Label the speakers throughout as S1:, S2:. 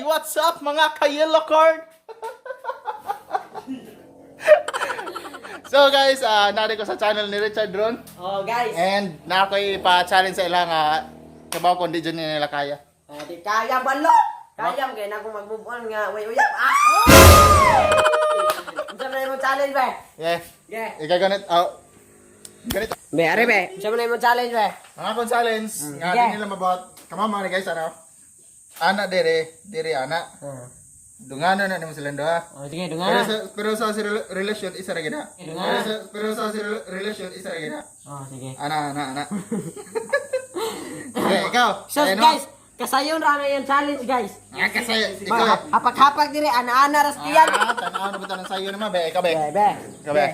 S1: Hey, what's up mga ka-yellow corn? So guys, nari ko sa channel ni Richard Ron.
S2: Oh guys.
S1: And na ako'y pa-challenge sa ilang kabaw kung di dyan nila kaya.
S2: Di kaya balo. Kaya kaya na akong mag-move on nga. Wait, uyap. Unsa man imong challenge be?
S1: Yeah.
S2: Yeah.
S1: Ika ganito. Ganito.
S2: Be, are be. Unsa man imong challenge be?
S1: Ang akong challenge, nga
S2: Yeah.
S1: di nila mabuhat. Kamama ni guys, ano? Ana dire ana. Dungano na nimo silang duha.
S2: Oh, sige, dunga.
S1: Pero sa relasyon isa ra gina. Pero sa relasyon isa ra gina.
S2: Oh, sige.
S1: Ana. Okay, ikaw.
S2: So guys, kasayon ra na yung challenge guys.
S1: Kasi ikaw.
S2: Hapak-hapak dire ana-ana ras tiyan.
S1: Tanaw na ba ng sayo naman, be? Ikaw, be?
S2: Be.
S1: Ikaw, be?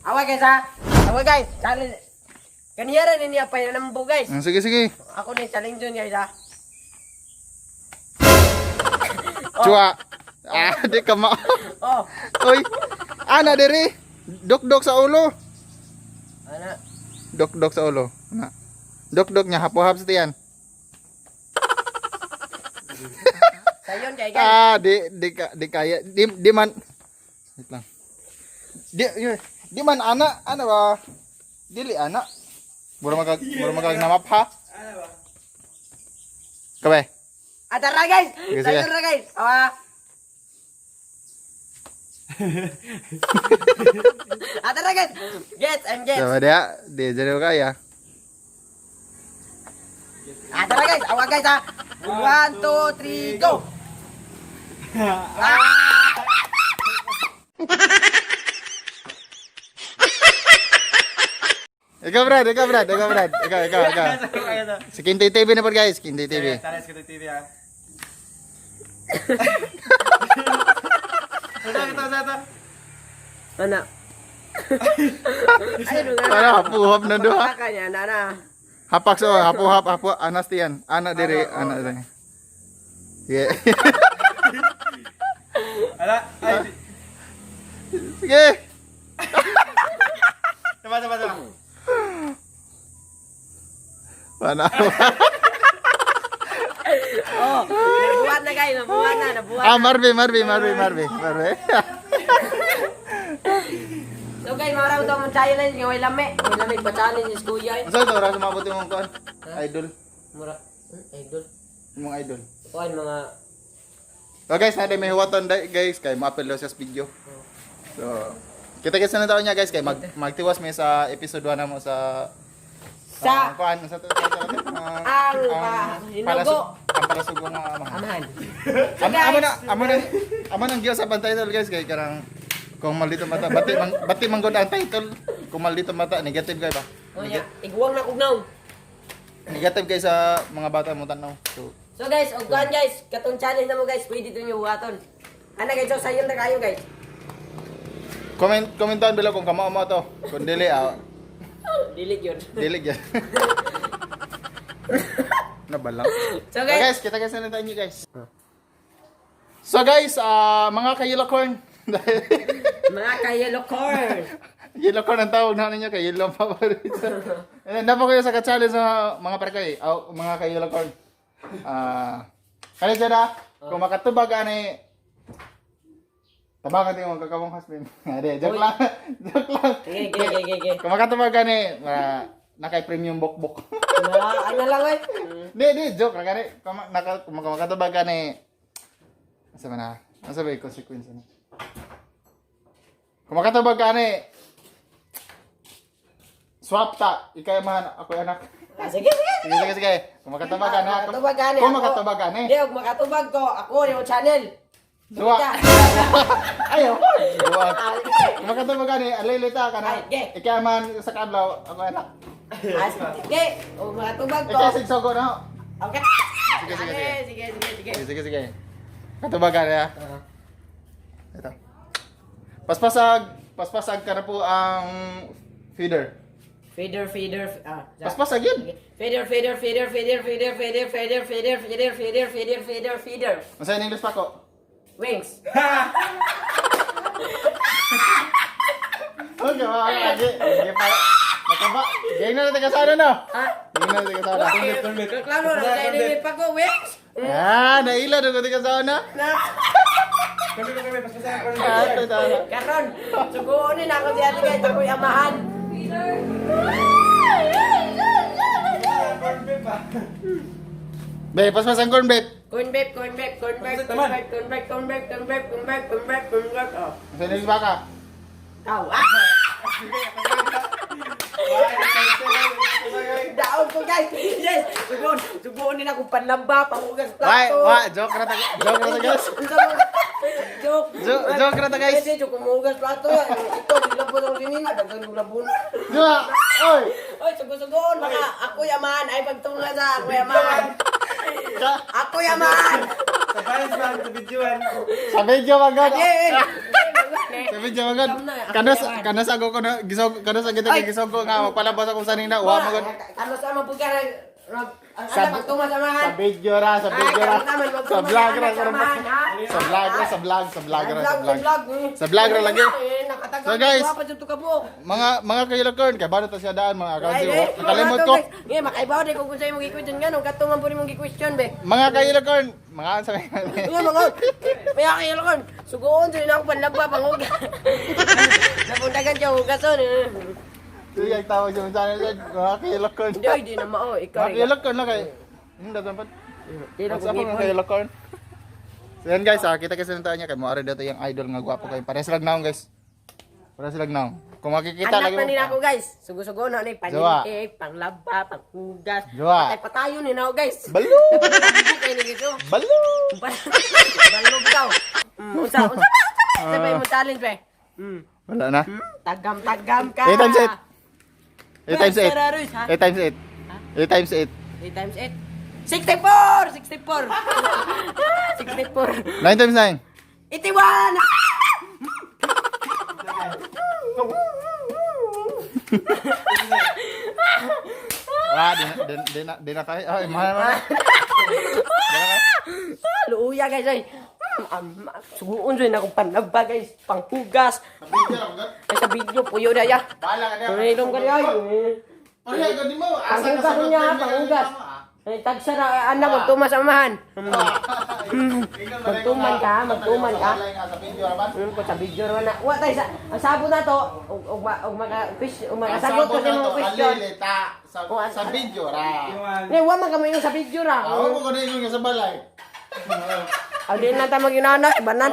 S2: Awa guys ha. Awa guys, challenge. Kaniyara ni niya pa nambo guys.
S1: Sige.
S2: Ako ni challenge yun guys ha.
S1: Chua. Di ka ma...
S2: Oh,
S1: Uy. Ana, diri. Dok-dok sa ulo.
S2: ana.
S1: Dok-dok sa ulo. Ana. Dok-dok niya, hapo-hap sa tiyan.
S2: Sayon kay guys.
S1: Di kaya. Di man... Wait lang. Di man ana. Ano ba? Dili ana. Mura magag namap ha? Kabe?
S2: Atara guys.
S1: Sige.
S2: Sayon ra guys. Awa. Atara guys. Get and get.
S1: Sama dia. Di jadi kaya.
S2: Atara guys. Awa guys ha. 1, 2, 3, go.
S1: Ikaw Brad. Ikaw. Si Kintoy TV na po guys. Kintoy TV.
S3: Taras kita TV ah. Ito.
S2: Ana. Ay,
S1: Para hapo-hap na duha.
S2: Kanya nana.
S1: Hapak so, hapo anas tiyan. Anak diri. Yeah.
S3: Ala, ay.
S1: Sige.
S3: Tama.
S1: Mana?
S2: Oh, nabuhat na guys, nabuhat.
S1: Marbe.
S2: So guys, maraw daw mong challenge nga way lami. Way lami pa challenge is kuya.
S1: Asa to ra sumabot imong kuan? Idol.
S2: Mura. Idol.
S1: Imong idol.
S2: Kuan mga
S1: So guys, na may huwaton guys kay ma-upload sa video. So, kita na taon niya guys kay magtiwas may sa episode 1 na mo sa kuan sa
S2: hinugo.
S1: Ang palasugo nga amahan.
S2: Amahan.
S1: Amo nang giyo sa title guys kay karang kung maldito mata bati manggod ang title kung maldito mata negative kay ba?
S2: Oh ya, iguwang na kugnaw.
S1: Negative kay sa mga bata mo tanaw.
S2: So guys, og kuan guys, katong challenge na mo guys, pwede to niyo buhaton. Ana guys, so sayon na kayo guys.
S1: Komentan below kung kamao mo to. Kung dili
S2: Dilig yun.
S1: dilig yan. Nabalang.
S2: So
S1: Okay,
S2: guys,
S1: guys, kita na tayo guys. So guys, mga ka-yellow corn.
S2: mga ka-yellow corn.
S1: Yellow corn ang tawag na ninyo kay yellow paborito. And dapat kayo sa ka-challenge sa mga parkay, mga ka-yellow corn. Kaya dyan kung makatubag ani tabangan din yung magkakamong husband. Joke lang.
S2: Ge.
S1: Kung makatubag ani naka-premium bokbok.
S2: Ano lang eh.
S1: Di, joke lang gani. Kung makatubag ani asa man na? Asa ba yung consequence na? Kung makatubag ani swap ta, ikay man ako anak.
S2: Sige.
S1: Sige. Kung makatubag ani.
S2: Makatubag
S1: Kung makatubag ani.
S2: Di, og makatubag ko, ako yung channel.
S1: Dua. Ayaw. Dua.
S2: Ah,
S1: Kung makatubag ani, alilita ka na. Ikay man sa kadlaw, ako anak.
S2: Sige, og makatubag ko.
S1: Ikay sigsogo na.
S2: Okay. Sige.
S1: Sige. Katubag ani ha. Ito. Paspasag ka na po ang feeder.
S2: Feeder.
S1: Paspasag yun.
S2: Feeder.
S1: Masaya na English pa ko.
S2: Wings.
S1: Okay, okay pa. Nakaba. Gay na natin kasana no?
S2: Ha?
S1: Gay na natin kasana.
S2: Klaro na kay pa ko wings.
S1: Ah, naila na ko ka sa una.
S3: Kami ko kami paspasan ko.
S1: Ate tama.
S2: Karon, suguonin ako si ate guys, ako'y amahan.
S1: Be, paspasan corn beef.
S2: Corn beef, corn beef, corn beef, corn beef, corn beef, corn beef, corn beef, corn beef, corn beef, corn beef. Oh,
S1: Sa baka.
S2: tao. Daon ko guys. Yes, suguonin ako panlamba, pangugas plato.
S1: Joke na ta guys. Joke na ta guys.
S2: Kasi kumugas plato yan. Ito, nilabon ako sinina, dagang nilabon.
S1: Diba? Oy.
S2: Oy, sugo-sugoon, baka ako yaman. Ay, pagtunga sa ako yaman. Ako yaman.
S3: Sa balance lang sa videoan.
S1: Sa video magod.
S2: Eh,
S1: Sa video magod. Kanas ako ko na gisog kanas sa kita gisog ko nga magpalabas ako sanina. Wa magod.
S2: Kano sa mga buga sa pagtunga sa mahan.
S1: Sa video ra. Sa vlog ra. Sa vlog ra lagi. So guys, mga kailakon kay baro ta siya daan mga kansi. Kalimot ko.
S2: Nga makaibaw di ko kung sa'yo mong i-question nga nung katungan po rin mong i-question be.
S1: Mga kailakon, mga sa
S2: Nga mga kaya kailakon. Sugoon sa'yo na ako panlaba panguga. Napuntagan siya hugason.
S1: Sige, tawag sa channel yan. Mga kailakon.
S2: Hindi na mao. Ikaw
S1: Mga kailakon na kay. Hindi dapat. Sa mga kailakon. So yan guys, kita kasi nang niya kay mo ari dito yung idol nga gwapo kay. Pares lang naong guys. Pares lang naong. Kung makikita
S2: anak
S1: lagi
S2: na nila ako guys. Sugo-sugo na ni paningke, panglaba, panghugas.
S1: Jowa.
S2: Patay patayo ni na ako guys.
S1: Balo!
S2: Kay ni gito.
S1: Balo!
S2: Balog daw. Unsa ba? Sabay mo challenge be.
S1: Wala na.
S2: Tagam ka.
S1: 8 times 8. 8 times 8.
S2: Terrorist, ha?
S1: 8 times 8. 8 times 8.
S2: 8 times 8. 64! 64! 64!
S1: 9 times 9.
S2: 81!
S1: Ah, di na kaya. Ay, mahal na.
S2: Luuya guys ay. Suguon rin akong panlaba guys. Panghugas. Ay sa video puyo na ya.
S1: Bala ka na.
S2: Tunilong ka niya.
S1: Ay, gani mo.
S2: Panghugas niya, panghugas. Ay tagsara anak magtumas amahan. Magtuman ka. Ko sa video ra na. Wa tay ang sabon na to ug makasagot ko sa mga question.
S1: Sa video ra.
S2: Ni wa man kamo sa video ra.
S1: Ako ko na yung sa balay.
S2: Alin na ta maginana banan.